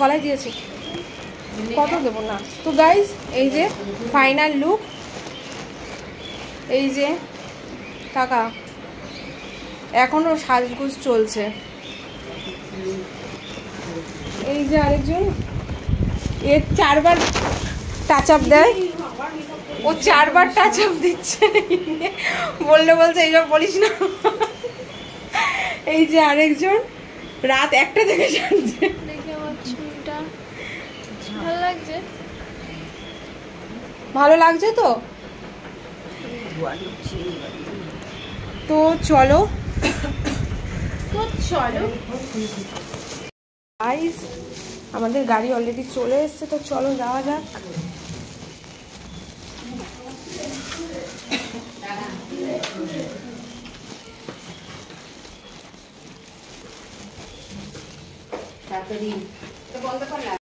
গলায় দিয়েছি, কত দেবো না। তো গাইজ এই যে ফাইনাল লুক, এই যে টাকা এখনো সাজগুজ চলছে। এই যে আরেকজন, এর 4 বার টাচ আপ দেয়, ও 4 বার টাচ আপ দিচ্ছে, বলছে এইসব বলিস না। এই যে আরেকজন রাত 1টা থেকে জানছে। ভালো লাগছে তো চলো গাইস, আমাদের গাড়ি অলরেডি চলে এসছে, তো চলো যাওয়া যাক। তাড়াতাড়ি